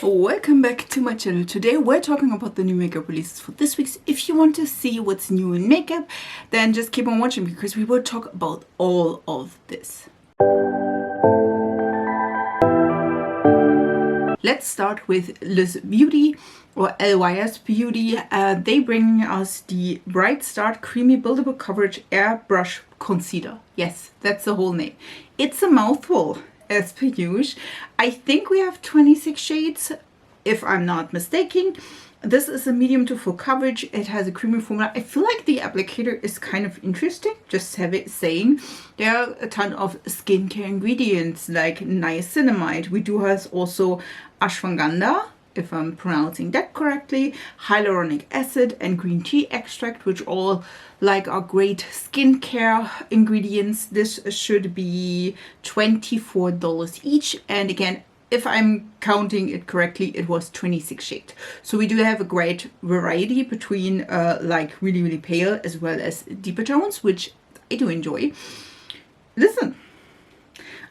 Welcome back to my channel. Today we're talking about the new makeup releases for this week. If you want to see what's new in makeup, then just keep on watching because we will talk about all of this. Let's start with Liz Beauty or LYS Beauty. They bring us the Bright Start Creamy Buildable Coverage Airbrush Concealer. Yes, that's the whole name. It's a mouthful, as per usual. I think we have 26 shades, if I'm not mistaken. This is a medium to full coverage. It has a creamy formula. I feel like the applicator is kind of interesting, just saying. There are a ton of skincare ingredients like niacinamide. We do have also ashwagandha, if I'm pronouncing that correctly, hyaluronic acid and green tea extract, which all are great skincare ingredients. This should be $24 each, and again, if I'm counting it correctly, it was 26 shades. So we do have a great variety between really pale as well as deeper tones, which I do enjoy. Listen,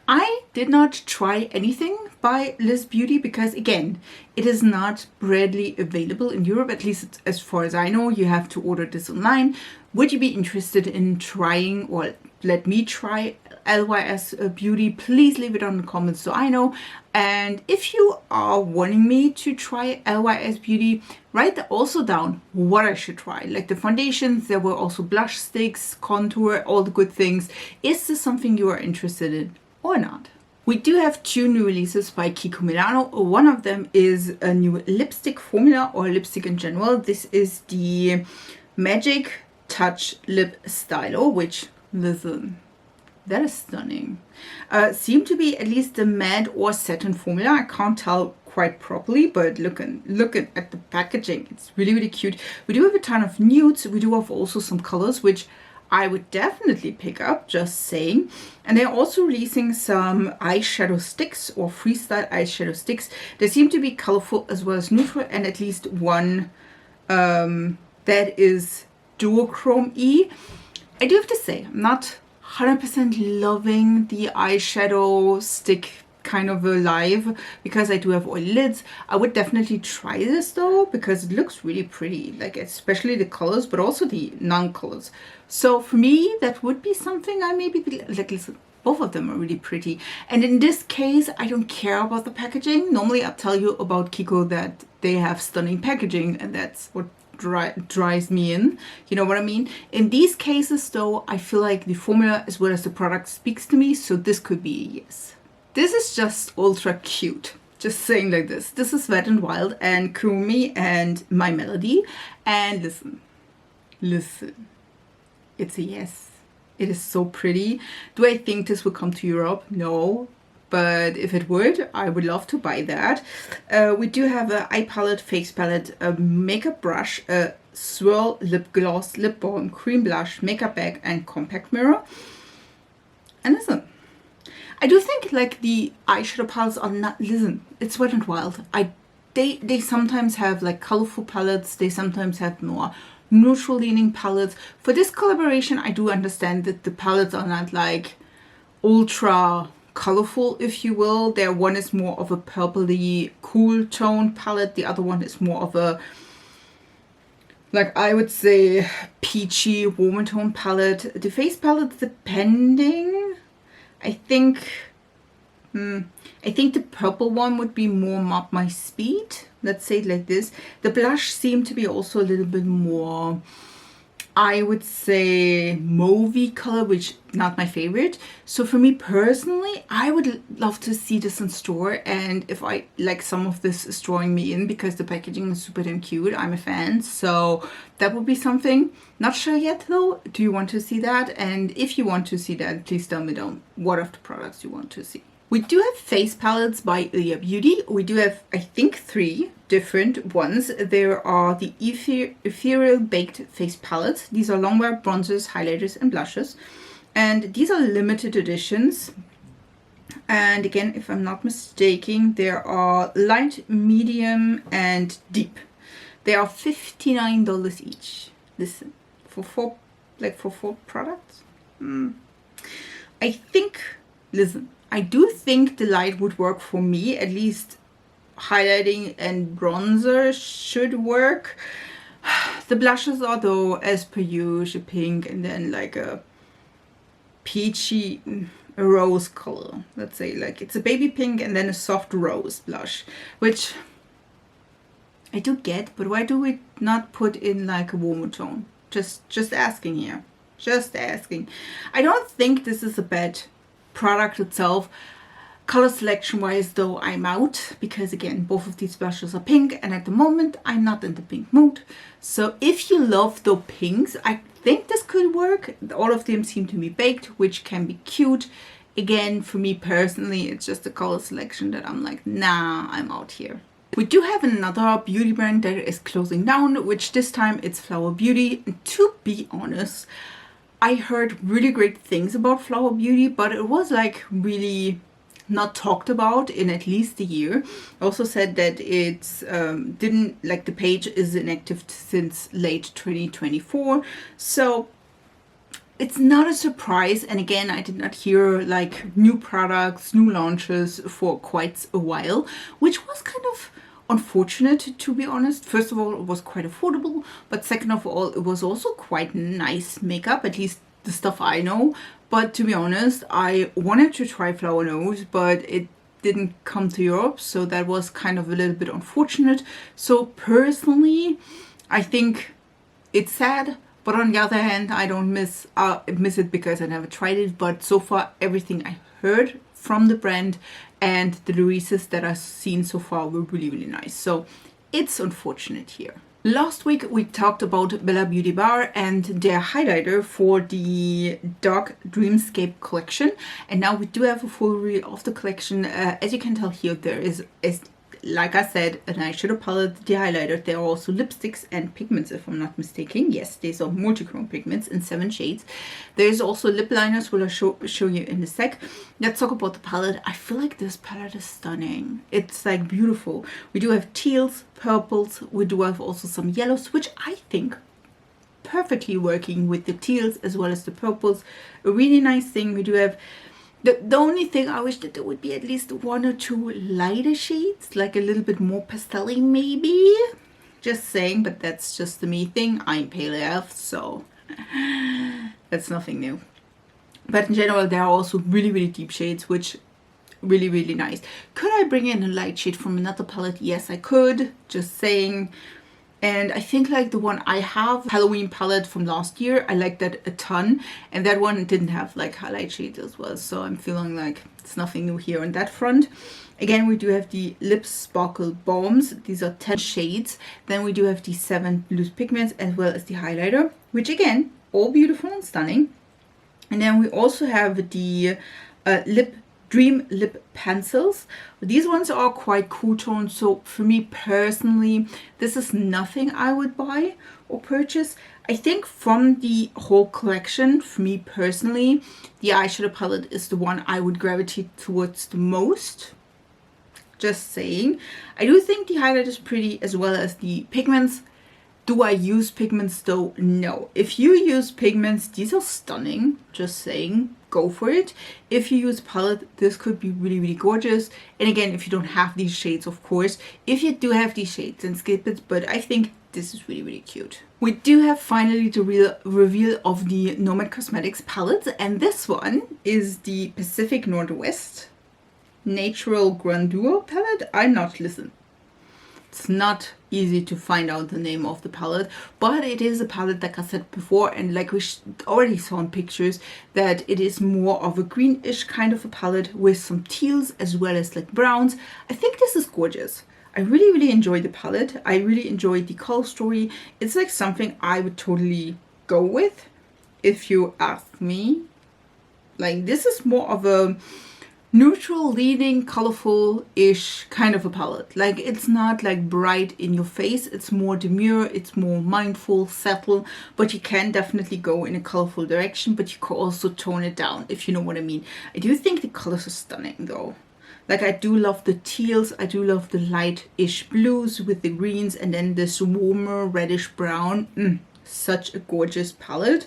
I did not try anything by Liz Beauty because, again, it is not readily available in Europe, at least as far as I know. You have to order this online. Would you be interested in trying, or let me try LYS Beauty? Please leave it on the comments so I know. And if you are wanting me to try LYS Beauty, write also down what I should try. Like the foundations, there were also blush sticks, contour, all the good things. Is this something you are interested in or not? We do have two new releases by Kiko Milano. One of them is a new lipstick formula or lipstick in general. This is the Magic Touch Lip Stylo, which, listen, that is stunning. Seem to be at least a matte or satin formula. I can't tell quite properly, but looking at the packaging, it's really cute. We do have a ton of nudes. We do have also some colors, which I would definitely pick up, just saying. And they're also releasing some eyeshadow sticks or freestyle eyeshadow sticks. They seem to be colorful as well as neutral, and at least one that is duochrome E. I do have to say, I'm not 100% loving the eyeshadow stick kind of alive because I do have oily lids. I would definitely try this though because it looks really pretty, like especially the colors but also the non-colors. So for me that would be something I maybe like. Listen, both of them are really pretty, and in this case I don't care about the packaging. Normally I'll tell you about Kiko that they have stunning packaging, and that's what drives me in, you know what I mean. In these cases though, I feel like the formula as well as the product speaks to me, so this could be a yes. This is just ultra cute, just saying like this. This is Wet n Wild and Kurumi and My Melody, and listen, it's a yes. It is so pretty. Do I think this will come to Europe? No. But if it would, I would love to buy that. We do have an eye palette, face palette, a makeup brush, a swirl lip gloss, lip balm, cream blush, makeup bag, and compact mirror. And listen, I do think like the eyeshadow palettes are not, listen, it's Wet n Wild. They sometimes have like colorful palettes. They sometimes have more neutral leaning palettes. For this collaboration, I do understand that the palettes are not like ultra colorful, if you will. There, one is more of a purpley cool tone palette, the other one is more of a, like, I would say peachy warmer tone palette. The face palette, depending, I think the purple one would be more up my speed, let's say it like this. The blush seemed to be also a little bit more, I would say, mauvey color, which not my favorite. So for me personally, I would love to see this in store, and if I like, some of this is drawing me in because the packaging is super damn cute. I'm a fan, so that would be something. Not sure yet though. Do you want to see that? And if you want to see that, please tell me down what of the products you want to see. We do have face palettes by Ilia Beauty. We do have, I think, 3 different ones. There are the Ethereal Baked Face Palettes. These are longwear bronzers, highlighters, and blushes. And these are limited editions. And again, if I'm not mistaken, there are light, medium, and deep. They are $59 each. Listen, for four products? I think, listen, I do think the light would work for me, at least highlighting and bronzer should work. The blushes are though, as per usual, pink and then like a peachy rose color. Let's say like it's a baby pink and then a soft rose blush, which I do get, but why do we not put in like a warmer tone? Just asking here. Just asking. I don't think this is a bad product itself. Color selection wise though, I'm out, because again, both of these blushes are pink and at the moment I'm not in the pink mood. So if you love the pinks, I think this could work. All of them seem to be baked, which can be cute. Again, for me personally, it's just a color selection that I'm like, nah, I'm out here. We do have another beauty brand that is closing down, which this time it's Flower Beauty. And to be honest, I heard really great things about Flower Beauty, but it was like really not talked about in at least a year. Also said that it's didn't, like, the page is inactive since late 2024, so it's not a surprise. And again, I did not hear like new products, new launches for quite a while, which was kind of unfortunate, to be honest. First of all, it was quite affordable, but second of all, it was also quite nice makeup, at least the stuff I know. But to be honest, I wanted to try Flower Nose, but it didn't come to Europe, so that was kind of a little bit unfortunate. So personally, I think it's sad, but on the other hand, I don't miss it because I never tried it. But so far, everything I heard from the brand and the releases that I've seen so far were really, really nice. So it's unfortunate here. Last week we talked about Bella Beauty Bar and their highlighter for the Dark Dreamscape collection, and now we do have a full review of the collection. As you can tell here, there is like I said, an eyeshadow palette, the highlighter. There are also lipsticks and pigments, if I'm not mistaken. Yes, these are multichrome pigments in 7 shades. There's also lip liners, which I'll show you in a sec. Let's talk about the palette. I feel like this palette is stunning. It's like beautiful. We do have teals, purples. We do have also some yellows, which I think perfectly working with the teals as well as the purples. A really nice thing. We do have the only thing I wish that there would be at least 1 or 2 lighter shades, like a little bit more pastel-y maybe. Just saying, but that's just the me thing. I'm pale AF, so that's nothing new. But in general, there are also really, really deep shades, which really, really nice. Could I bring in a light shade from another palette? Yes, I could. Just saying. And I think like the one I have, Halloween palette from last year, I like that a ton. And that one didn't have like highlight shades as well. So I'm feeling like it's nothing new here on that front. Again, we do have the Lip Sparkle Balms. These are 10 shades. Then we do have the 7 loose pigments as well as the highlighter, which again, all beautiful and stunning. And then we also have the Dream Lip Pencils. These ones are quite cool toned, so for me personally, this is nothing I would buy or purchase. I think from the whole collection, for me personally, the eyeshadow palette is the one I would gravitate towards the most. Just saying. I do think the highlight is pretty as well as the pigments. Do I use pigments though? No. If you use pigments, these are stunning. Just saying. Go for it. If you use palette, this could be really, really gorgeous. And again, if you don't have these shades, of course. If you do have these shades, then skip it. But I think this is really, really cute. We do have finally the reveal of the Nomad Cosmetics palette. And this one is the Pacific Northwest Natural Grandeur palette. Listen. It's not easy to find out the name of the palette, but it is a palette, like I said before, and like we already saw in pictures, that it is more of a greenish kind of a palette with some teals as well as like browns. I think this is gorgeous. I really, really enjoy the palette. I really enjoy the color story. It's like something I would totally go with if you ask me. Like, this is more of a neutral leading colorful-ish kind of a palette. Like, it's not like bright in your face, it's more demure, it's more mindful, subtle, but you can definitely go in a colorful direction, but you can also tone it down, if you know what I mean. I do think the colors are stunning though. Like, I do love the teals, I do love the light-ish blues with the greens, and then this warmer reddish brown. Such a gorgeous palette.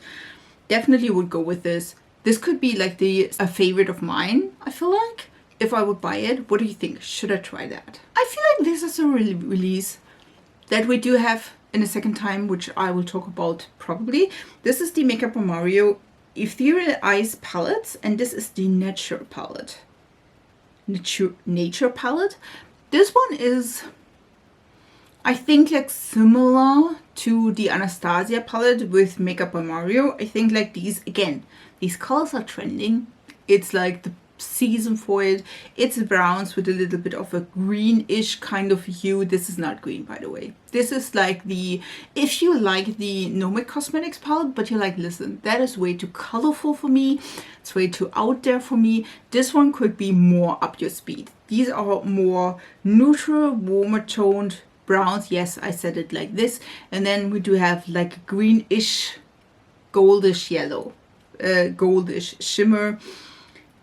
Definitely would go with this. This could be like a favorite of mine, I feel like. if I would buy it. What do you think? Should I try that? I feel like this is a release that we do have in a second time, which I will talk about probably. This is the Makeup by Mario Ethereal Eyes palette, and this is the Nature palette. Nature palette. This one is, I think, like similar to the Anastasia palette with Makeup by Mario. I think like these, again, these colors are trending. It's like the season for it. It's browns with a little bit of a greenish kind of hue. This is not green, by the way. This is like the, if you like the Nomad Cosmetics palette, but you're like, listen, that is way too colorful for me. It's way too out there for me. This one could be more up your speed. These are more neutral, warmer toned browns. Yes, I said it like this. And then we do have like a greenish, goldish yellow, goldish shimmer.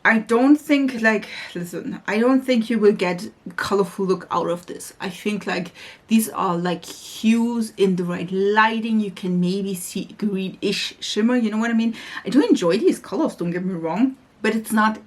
I don't think, like, listen, I don't think you will get a colorful look out of this. I think like these are like hues in the right lighting. You can maybe see greenish shimmer, you know what I mean? I do enjoy these colors, don't get me wrong, but it's not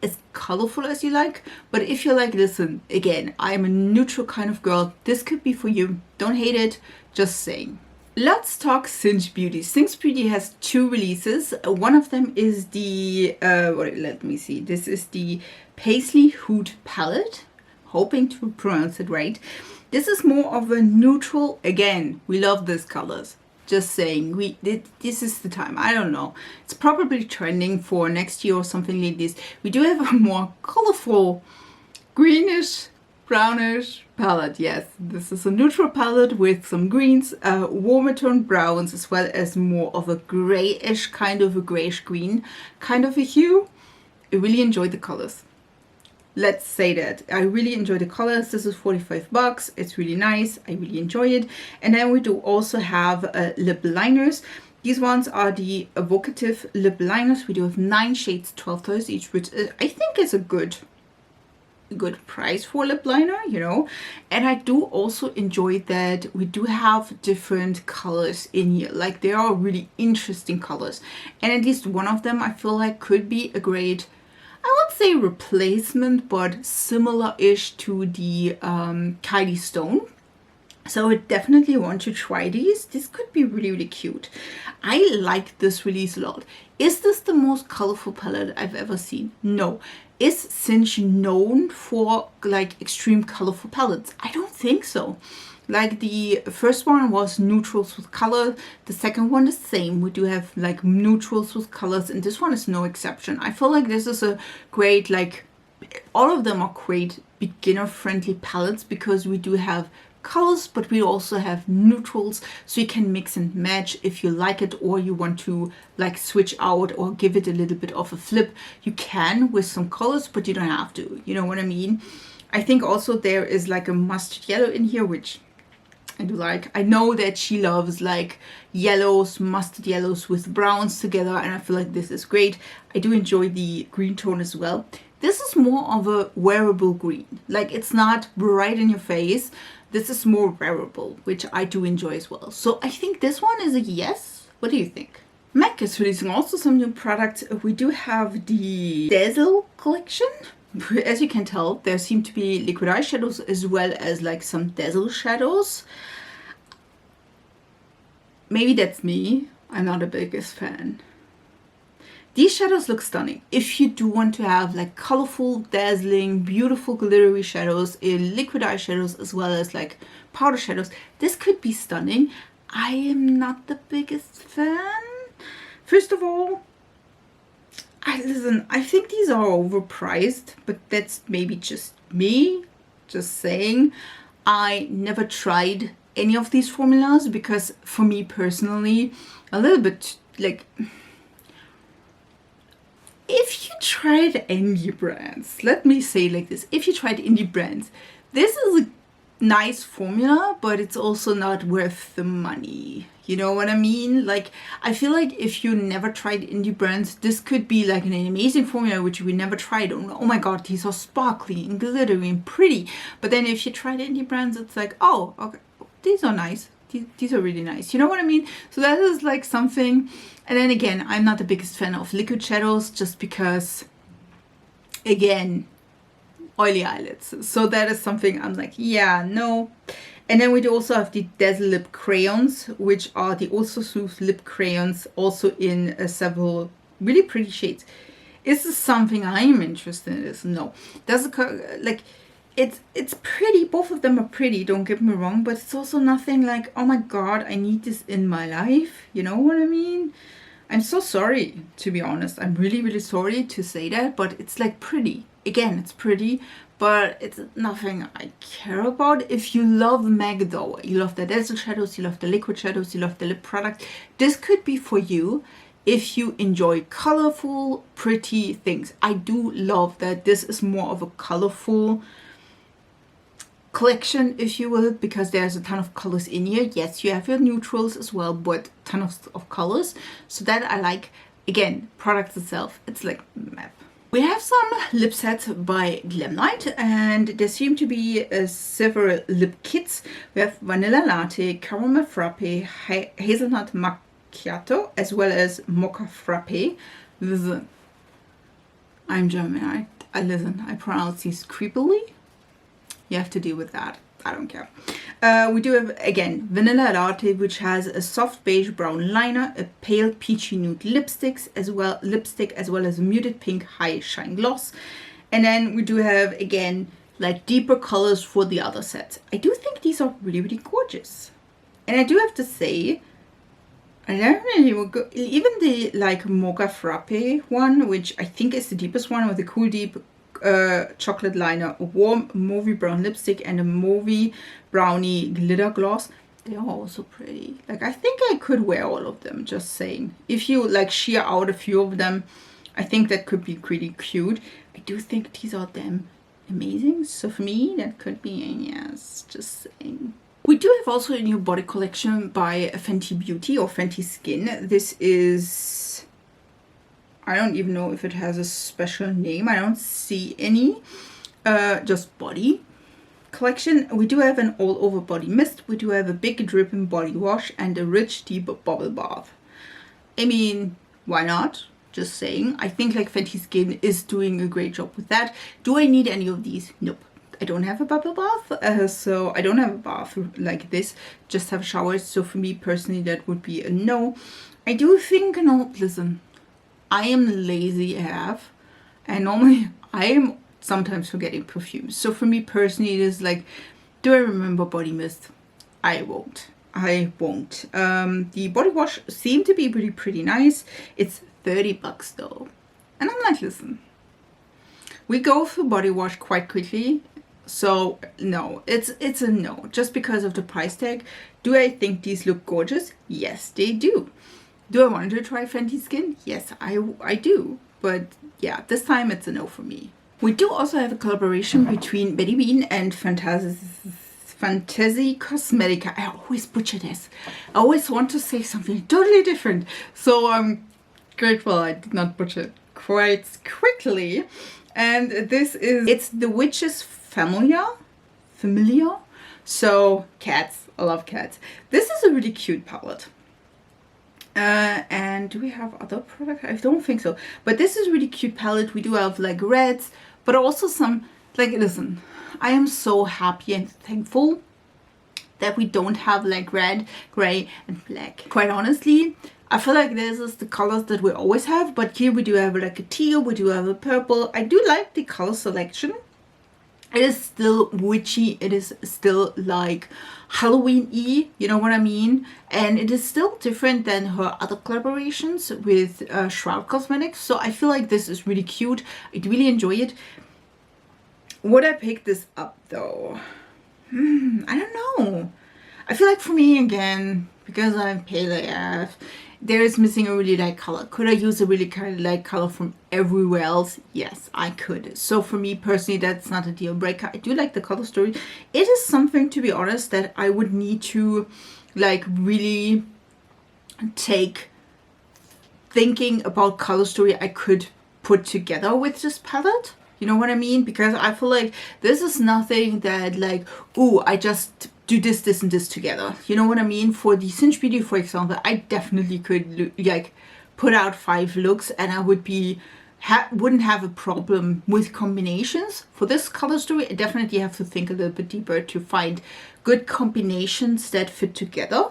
as colorful as you like. But if you're like, listen, again, I'm a neutral kind of girl, this could be for you. Don't hate it, just saying. Let's talk Cinch Beauty. Cinch Beauty has two releases. One of them is the, let me see. This is the Paisley Hood palette. Hoping to pronounce it right. This is more of a neutral. Again, we love these colors. Just saying, this is the time. I don't know. It's probably trending for next year or something like this. We do have a more colorful, greenish, brownish palette. Yes, this is a neutral palette with some greens, warmer toned browns, as well as more of a grayish, kind of a grayish green kind of a hue. I really enjoyed the colors. Let's say that. I really enjoy the colors. This is 45 bucks. It's really nice. I really enjoy it. And then we do also have lip liners. These ones are the evocative lip liners. We do have 9 shades, 12 colors each, which I think is a good price for lip liner, you know. And I do also enjoy that we do have different colors in here. Like, there are really interesting colors, and at least one of them I feel like could be a great, I would say replacement, but similar-ish to the Kylie Stone. So I definitely want to try these. This could be really, really cute. I like this release a lot. Is this the most colorful palette I've ever seen? No. Is Cinch known for like extreme colorful palettes? I don't think so. Like, the first one was neutrals with color. The second one the same. We do have like neutrals with colors, and this one is no exception. I feel like this is a great, like, all of them are great beginner friendly palettes because we do have colors, but we also have neutrals, so you can mix and match if you like it, or you want to like switch out or give it a little bit of a flip. You can with some colors, but you don't have to, you know what I mean? I think also there is like a mustard yellow in here, which I do like. I know that she loves like yellows, mustard yellows with browns together, and I feel like this is great. I do enjoy the green tone as well. This is more of a wearable green. Like, it's not bright in your face. This is more wearable, which I do enjoy as well. So I think this one is a yes. What do you think? MAC is releasing also some new products. We do have the Dazzle collection. As you can tell, there seem to be liquid eyeshadows as well as like some Dazzle shadows. Maybe that's me. I'm not the biggest fan. These shadows look stunning. If you do want to have like colorful, dazzling, beautiful, glittery shadows in liquid eyeshadows as well as like powder shadows, this could be stunning. I am not the biggest fan. First of all, I think these are overpriced, but that's maybe just me, just saying. I never tried any of these formulas because for me personally, a little bit like, if you tried indie brands, let me say like this, if you tried indie brands, this is a nice formula, but it's also not worth the money. You know what I mean? Like, I feel like if you never tried indie brands, this could be like an amazing formula which we never tried. Oh my god, these are sparkly and glittery and pretty. But then if you tried indie brands, it's like, oh, okay, these are nice. These are really nice. You know what I mean? So that is like something. And then again, I'm not the biggest fan of liquid shadows just because, again, oily eyelids. So that is something I'm like, yeah, no. And then we do also have the Dazzle Lip Crayons, which are the Also Soothe Lip Crayons, also in several really pretty shades. Is this something I'm interested in? Is no. Does it like it's pretty. Both of them are pretty, don't get me wrong, but it's also nothing like, oh my god, I need this in my life. You know what I mean? I'm so sorry, to be honest. I'm really, really sorry to say that, but it's like pretty. Again, it's pretty, but it's nothing I care about. If you love MAC though, you love the dazzle shadows, you love the liquid shadows, you love the lip product, this could be for you. If you enjoy colorful, pretty things. I do love that this is more of a colorful collection, if you will, because there's a ton of colors in here. Yes, you have your neutrals as well, but ton of colors. So that I like. Again, product itself, it's like map. We have some lip sets by Glamite, and there seem to be several lip kits. We have Vanilla Latte, Caramel Frappe, Hazelnut Macchiato, as well as Mocha Frappe. Listen, I'm German. I pronounce these creepily. You have to deal with that. I don't care. We do have, again, Vanilla Latte, which has a soft beige brown liner, a pale peachy nude lipstick, as well as a muted pink high shine gloss. And then we do have, again, like deeper colors for the other sets. I do think these are really, really gorgeous. And I do have to say, I definitely will go, even the like Mocha Frappe one, which I think is the deepest one, with a cool deep chocolate liner, a warm mauvey brown lipstick, and a mauvey brownie glitter gloss. They are also pretty. Like, I think I could wear all of them, just saying. If you like shear out a few of them, I think that could be pretty cute. I do think these are damn amazing. So for me, that could be a yes, just saying. We do have also a new body collection by Fenty Beauty or Fenty Skin. This is, I don't even know if it has a special name. I don't see any. Just body collection. We do have an all over body mist. We do have a big dripping body wash and a rich deep bubble bath. I mean, why not? Just saying. I think like Fenty Skin is doing a great job with that. Do I need any of these? Nope. I don't have a bubble bath, so I don't have a bath like this. Just have showers. So for me personally, that would be a no. I do think, no, listen, I am lazy AF, and normally I am sometimes forgetting perfumes. So for me personally, it is like, do I remember body mist? I won't. The body wash seemed to be pretty nice. It's $30 though, and I'm like, listen, we go for body wash quite quickly. So no, it's a no, just because of the price tag. Do I think these look gorgeous? Yes, they do. Do I want to try Fenty Skin? Yes, I do. But yeah, this time it's a no for me. We do also have a collaboration between Betty Bean and Fanatsy Cosmetica. I always butcher this. I always want to say something totally different. So I'm grateful I did not butcher it quite quickly. And this is, it's the Witch's Familiar. So cats, I love cats. This is a really cute palette. And do we have other products? I don't think so. But this is a really cute palette. We do have like reds, but also some, like, listen, I am so happy and thankful that we don't have like red, gray, and black. Quite honestly, I feel like this is the colors that we always have, but here we do have like a teal, we do have a purple. I do like the color selection. It is still witchy, it is still like Halloween-y, you know what I mean? And it is still different than her other collaborations with Shroud Cosmetics. So I feel like this is really cute. I really enjoy it. Would I pick this up though? I don't know. I feel like for me, again, because I'm pale AF, there is missing a really light color. Could I use a really light color from everywhere else? Yes, I could. So for me personally, that's not a deal breaker. I do like the color story. It is something, to be honest, that I would need to like really take thinking about color story I could put together with this palette. You know what I mean? Because I feel like this is nothing that like, ooh, I just do this and this together. You know what I mean? For the Cinch Beauty, for example, I definitely could like put out 5 looks and I would be wouldn't have a problem with combinations. For this color story, I definitely have to think a little bit deeper to find good combinations that fit together.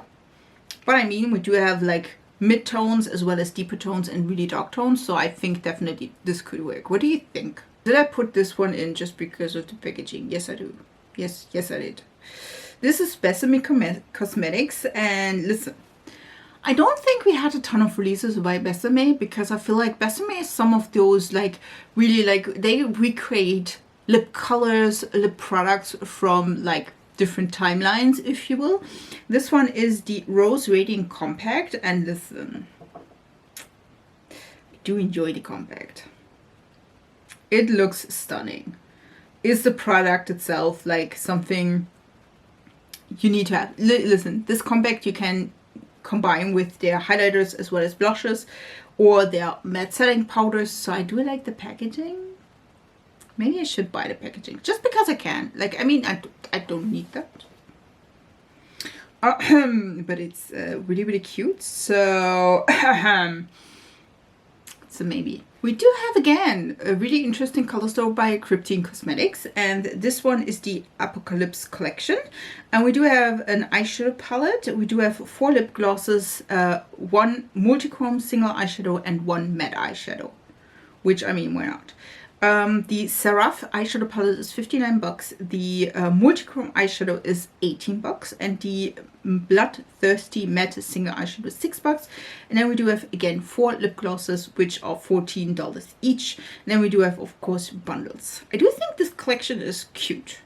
But I mean, we do have like mid-tones as well as deeper tones and really dark tones, so I think definitely this could work. What do you think? Did I put this one in just because of the packaging? Yes, I do. Yes, I did. This is Besame Cosmetics, and listen, I don't think we had a ton of releases by Besame, because I feel like Besame is some of those like really like they recreate lip colors, lip products from like different timelines, if you will. This one is the Rose Radiant Compact, and listen, I do enjoy the compact. It looks stunning. Is the product itself like something you need to have? Listen, this compact you can combine with their highlighters as well as blushes or their matte setting powders, so I do like the packaging. Maybe I should buy the packaging just because I can. Like, I mean, I don't need that. But it's really, really cute. So, so maybe. We do have, again, a really interesting color store by Cryptine Cosmetics. And this one is the Apocalypse collection. And we do have an eyeshadow palette. We do have 4 lip glosses, 1 multichrome single eyeshadow, and 1 matte eyeshadow. Which, I mean, why not? The Seraph eyeshadow palette is $59. The multichrome eyeshadow is $18, and the Bloodthirsty matte single eyeshadow is $6. And then we do have, again, 4 lip glosses, which are $14 each. And then we do have, of course, bundles. I do think this collection is cute.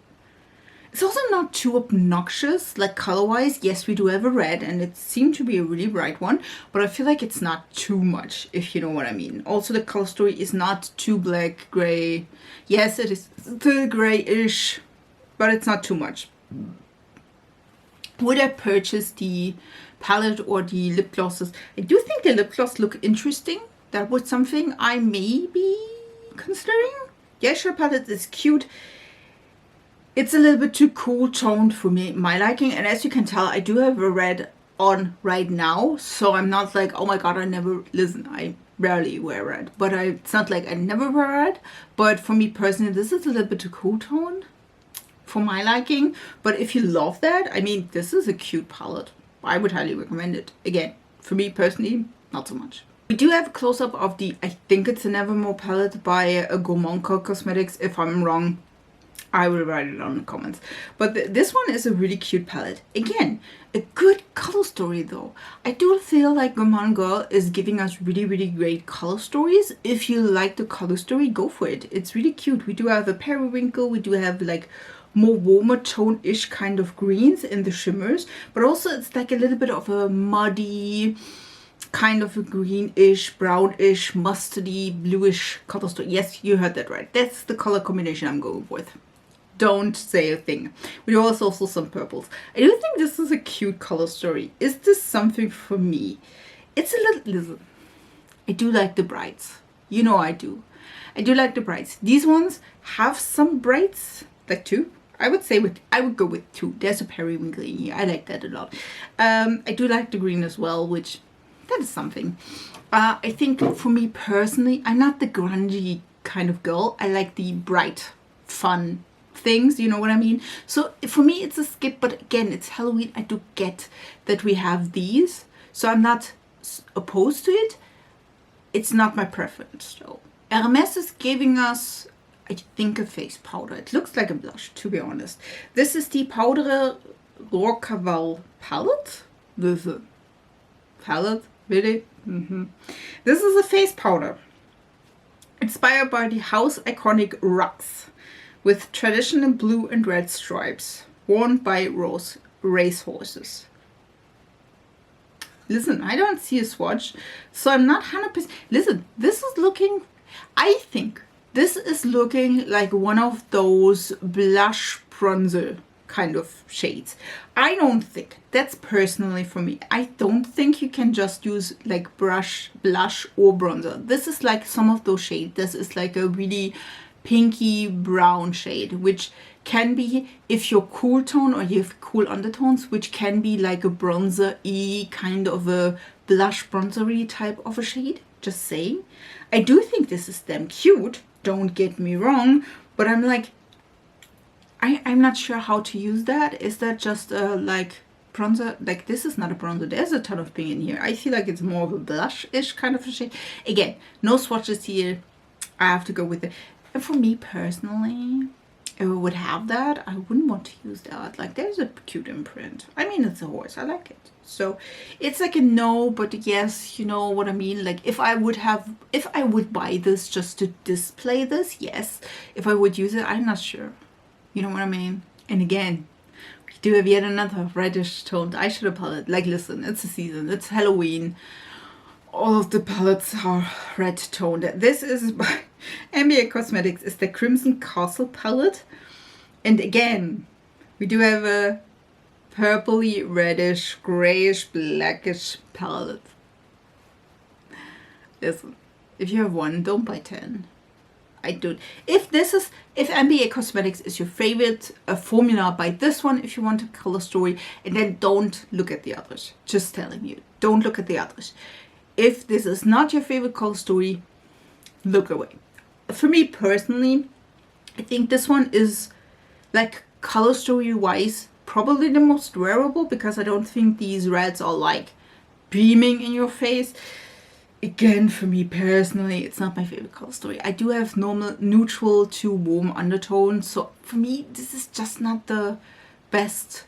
It's also not too obnoxious, like color-wise. Yes, we do have a red, and it seemed to be a really bright one, but I feel like it's not too much, if you know what I mean. Also, the color story is not too black, gray. Yes, it is still grayish, but it's not too much. Would I purchase the palette or the lip glosses? I do think the lip gloss look interesting. That was something I may be considering. The eyeshadow palette is cute. It's a little bit too cool toned for me, my liking, and as you can tell, I do have a red on right now, so I'm not like, oh my god, I rarely wear red, but it's not like I never wear red, but for me personally, this is a little bit too cool toned for my liking. But if you love that, I mean, this is a cute palette. I would highly recommend it. Again, for me personally, not so much. We do have a close-up of the, I think it's a Nevermore palette by Gourmande Cosmetics. If I'm wrong, I will write it on the comments. But this one is a really cute palette. Again, a good color story though. I do feel like Gourmande Girl is giving us really, really great color stories. If you like the color story, go for it. It's really cute. We do have a periwinkle. We do have like more warmer tone-ish kind of greens in the shimmers. But also it's like a little bit of a muddy, kind of a greenish, brownish, mustardy, bluish color story. Yes, you heard that right. That's the color combination I'm going with. Don't say a thing. We do also some purples. I do think this is a cute color story. Is this something for me? It's a little. I do like the brights. You know I do. I do like the brights. These ones have some brights, like 2. I would go with 2. There's a periwinkle in here. I like that a lot. I do like the green as well, which that is something. I think for me personally, I'm not the grungy kind of girl. I like the bright, fun things, you know what I mean? So for me it's a skip, but again, it's Halloween. I do get that we have these, so I'm not opposed to it. It's not my preference though. Hermes is giving us, I think, a face powder. It looks like a blush, to be honest. This is the Poudre Rocaval palette. This is a palette, really? This is a face powder inspired by the house iconic rugs, with traditional blue and red stripes, worn by racehorses. Listen, I don't see a swatch, so I'm not 100%. Listen, this is looking, I think this is looking like one of those blush bronzer kind of shades. I don't think, that's personally for me, I don't think you can just use like blush or bronzer. This is like some of those shades. This is like a really pinky brown shade, which can be, if you're cool tone or you have cool undertones, which can be like a bronzer-y kind of a blush bronzery type of a shade, just saying. I do think this is damn cute, don't get me wrong, but I'm like, I'm not sure how to use that. Is that just like bronzer? Like, this is not a bronzer. There's a ton of pink in here. I feel like it's more of a blush-ish kind of a shade. Again, no swatches here. I have to go with it. And for me personally, if I would have that, I wouldn't want to use that. Like, there's a cute imprint. I mean, it's a horse. I like it. So it's like a no, but yes, you know what I mean? Like, if I would buy this just to display this, yes. If I would use it, I'm not sure. You know what I mean? And again, we do have yet another reddish toned eyeshadow palette. Like, listen, it's a season. It's Halloween. All of the palettes are red toned. This is by Ember Cosmetics. It's the Crimson Castle palette. And again, we do have a purpley, reddish, grayish, blackish palette. Listen, if you have one, don't buy 10. I don't. If Ember Cosmetics is your favorite formula, buy this one if you want a color story, and then don't look at the others. Just telling you, don't look at the others. If this is not your favorite color story, look away. For me personally, I think this one is, like, color story wise, probably the most wearable, because I don't think these reds are like beaming in your face. Again, for me personally, it's not my favorite color story. I do have normal, neutral to warm undertones. So for me, this is just not the best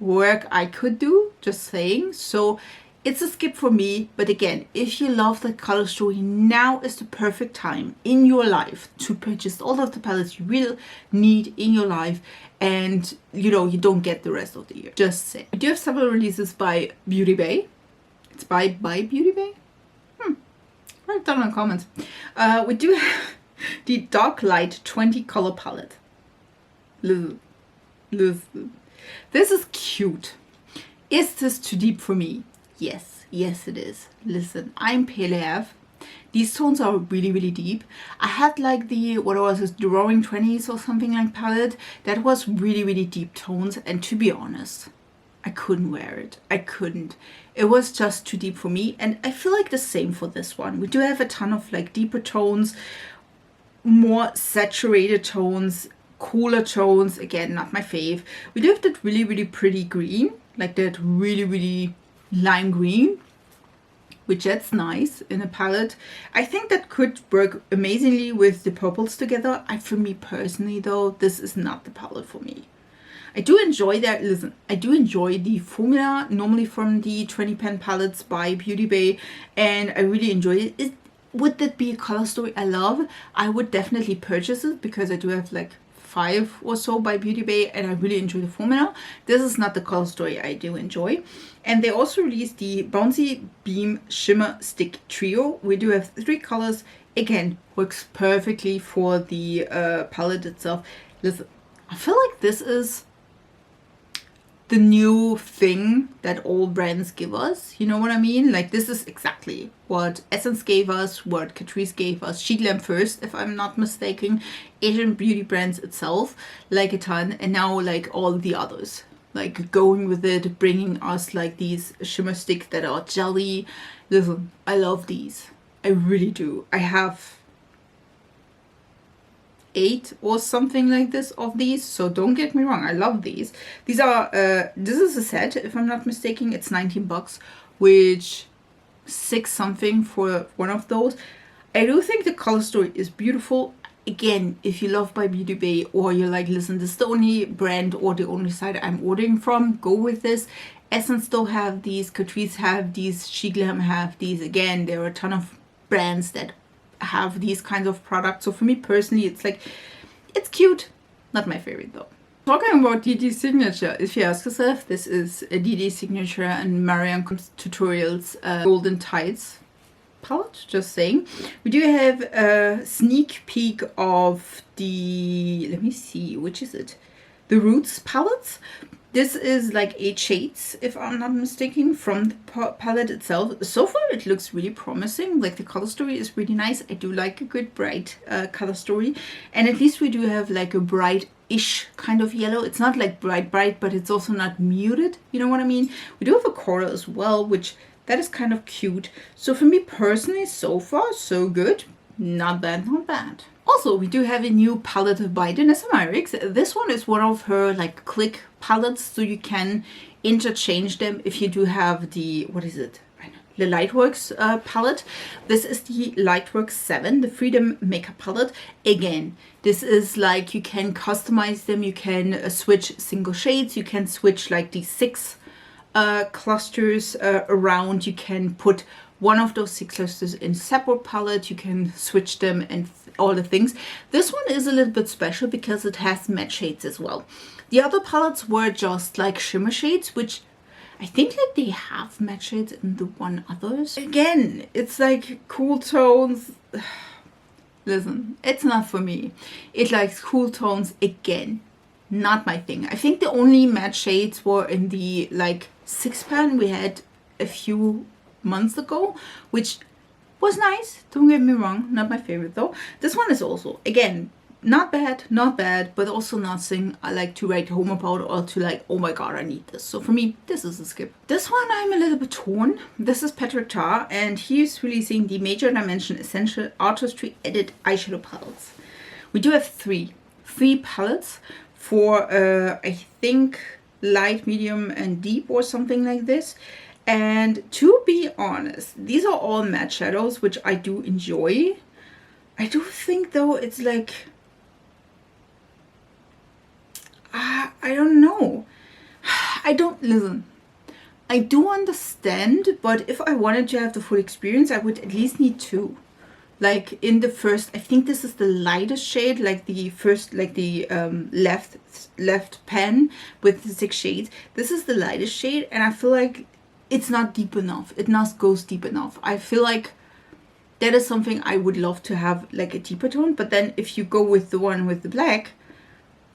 work I could do, just saying. So it's a skip for me. But again, if you love the color story, now is the perfect time in your life to purchase all of the palettes you will need in your life. And, you know, you don't get the rest of the year. Just say. We do have several releases by Beauty Bay. It's by Beauty Bay. Write down in the comments. We do have the Dark Light 20 color palette. Listen. This is cute. Is this too deep for me? Yes. Yes, it is. Listen, I'm pale AF. These tones are really, really deep. I had like the, what was it, the Roaring 20s or something like palette. That was really, really deep tones. And to be honest, I couldn't wear it. I couldn't. It was just too deep for me. And I feel like the same for this one. We do have a ton of like deeper tones, more saturated tones, cooler tones. Again, not my fave. We do have that really, really pretty green. Like that really, really lime green, which that's nice in a palette. I think that could work amazingly with the purples together. For me personally though, this is not the palette for me. I do enjoy that. Listen, I do enjoy the formula normally from the 20 pan palettes by Beauty Bay, and I really enjoy it. Would that be a color story I love? I would definitely purchase it because I do have like 5 or so by Beauty Bay and I really enjoy the formula. This is not the color story I do enjoy. And they also released the Bouncy Beam Shimmer Stick Trio. We do have 3 colors. Again, works perfectly for the palette itself. Listen, I feel like this is the new thing that all brands give us. You know what I mean? Like, this is exactly what Essence gave us, what Catrice gave us, She Glam first, if I'm not mistaken, Asian beauty brands itself, like a ton, and now like all the others. Like going with it, bringing us like these shimmer sticks that are jelly. Listen, I love these. I really do. I have 8 or something like this of these, so don't get me wrong, I love these. These are this is a set, if I'm not mistaken. It's 19 bucks, which 6 something for one of those. I do think the color story is beautiful. Again, if you love by Beauty Bay, or you're like, listen, this is the only brand or the only site I'm ordering from, go with this. Essence still have these, Catrice have these, She Glam have these. Again, there are a ton of brands that have these kinds of products. So for me personally, it's like, it's cute, not my favorite though. Talking about Dedes Signature, if you ask yourself, this is a Dedes Signature and Marianne Tutorials Golden Tides palette, just saying. We do have a sneak peek of the, let me see, which is it? The Roots palettes. This is like 8 shades, if I'm not mistaken, from the palette itself. So far, it looks really promising. Like, the color story is really nice. I do like a good bright color story. And at least we do have like a bright-ish kind of yellow. It's not like bright, but it's also not muted. You know what I mean? We do have a coral as well, which That is kind of cute. So for me personally, so far, so good. Not bad, not bad. Also, we do have a new palette by Danessa Myricks. This one is one of her like click palettes, so you can interchange them if you do have the, what is it? The Lightworks palette. This is the Lightwork 7, the Freedom Makeup palette. Again, this is like you can customize them, you can switch single shades, you can switch like the 6 clusters around, you can put one of those 6 clusters in separate palette, you can switch them and all the things. This one is a little bit special because it has matte shades as well. The other palettes were just like shimmer shades, which I think like they have matte shades in the one others. Again, it's like cool tones. Listen, it's not for me. It likes cool tones again. Not my thing. I think the only matte shades were in the like 6-pan we had a few months ago, which was nice. Don't get me wrong. Not my favorite though. This one is also, again, not bad, but also nothing I like to write home about or to like, oh my god, I need this. So for me, this is a skip. This one I'm a little bit torn. This is Patrick Tar, and he's releasing the Major Dimension Essential Artistry Edit Eyeshadow Palettes. We do have three palettes for, I think, light, medium, and deep or something like this. And to be honest, these are all matte shadows, which I do enjoy. I do think though it's like, I don't know. Listen. I do understand, but if I wanted to have the full experience, I would at least need 2. Like in the first, I think this is the lightest shade, like the first, like the left pan with the 6 shades. This is the lightest shade, and I feel like it's not deep enough. It not goes deep enough. I feel like that is something I would love to have, like a deeper tone. But then if you go with the one with the black,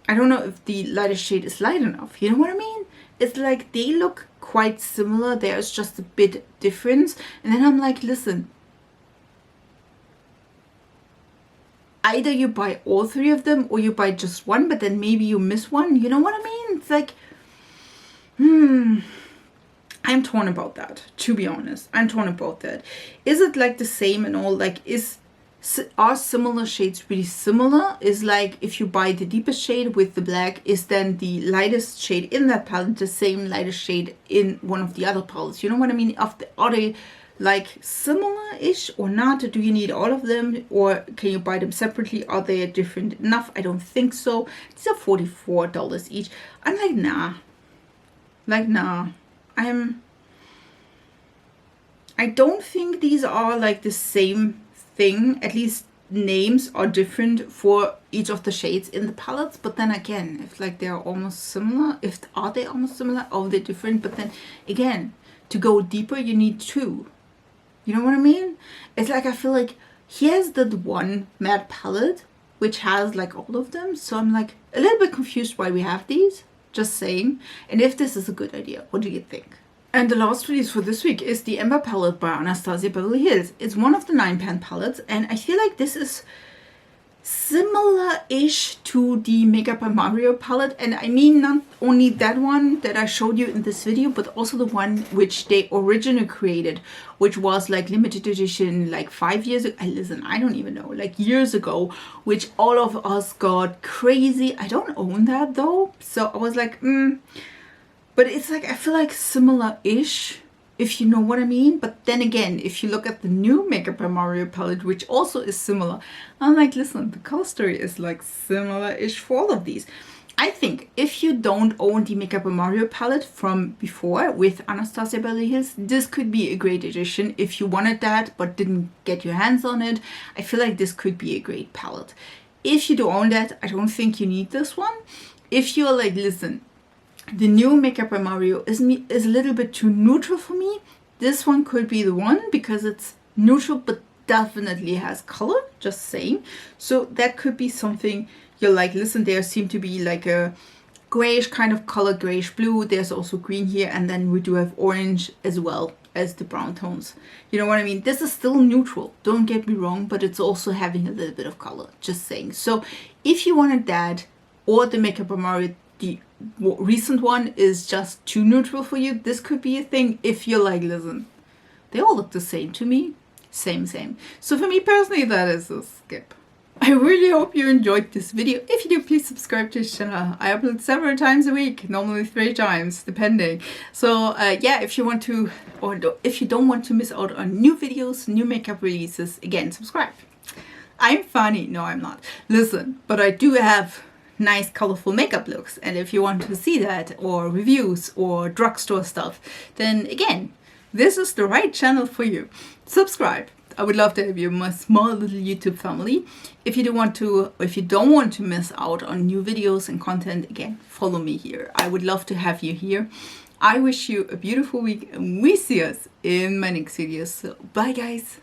I don't know if the lightest shade is light enough. You know what I mean? It's like they look quite similar. There's just a bit difference. And then I'm like, listen, either you buy all 3 of them or you buy just one, but then maybe you miss one. You know what I mean? It's like, I'm torn about that, to be honest. I'm torn about that. Is it like the same and all? Like, are similar shades really similar? Is like if you buy the deepest shade with the black, is then the lightest shade in that palette the same lightest shade in one of the other palettes? You know what I mean? Are they like similar-ish or not? Do you need all of them, or can you buy them separately? Are they different enough? I don't think so. These are $44 each. I'm like, nah. Like, nah. I don't think these are like the same thing. At least names are different for each of the shades in the palettes. But then again, if like they're almost similar, are they almost similar? Are they different? But then again, to go deeper, you need 2. You know what I mean? It's like I feel like here's the one matte palette which has like all of them. So I'm like a little bit confused why we have these. Just saying. And if this is a good idea, what do you think? And the last release for this week is the Ember palette by Anastasia Beverly Hills. It's one of the 9-pan palettes, and I feel like this is similar-ish to the Makeup by Mario palette. And I mean not only that one that I showed you in this video, but also the one which they originally created, which was like limited edition like 5 years ago. Listen, I don't even know, like years ago, which all of us got crazy. I don't own that though, so I was like, But it's like, I feel like similar-ish, if you know what I mean. But then again, if you look at the new Makeup by Mario palette, which also is similar, I'm like, listen, the color story is like similar-ish for all of these. I think if you don't own the Makeup by Mario palette from before with Anastasia Beverly Hills, this could be a great addition. If you wanted that but didn't get your hands on it, I feel like this could be a great palette. If you do own that, I don't think you need this one. If you're like, listen, the new Makeup by Mario is a little bit too neutral for me, this one could be the one because it's neutral but definitely has color, just saying. So that could be something you're like, listen, there seem to be like a grayish kind of color, grayish blue. There's also green here, and then we do have orange as well as the brown tones. You know what I mean? This is still neutral, don't get me wrong, but it's also having a little bit of color, just saying. So if you wanted that, or the Makeup by Mario, the recent one is just too neutral for you, this could be a thing if you're like, listen, They all look the same to me. Same. So for me personally, that is a skip. I really hope you enjoyed this video. If you do, please subscribe to this channel. I upload several times a week, normally 3 times, depending. So yeah, if you want to, or if you don't want to miss out on new videos, new makeup releases, again, subscribe. I'm funny. No, I'm not. Listen, but I do have nice colorful makeup looks, and if you want to see that, or reviews, or drugstore stuff, then again, this is the right channel for you. Subscribe. I would love to have you in my small little YouTube family. If you do want to, or if you don't want to miss out on new videos and content, again, follow me here. I would love to have you here. I wish you a beautiful week, and we see us in my next videos. So bye guys.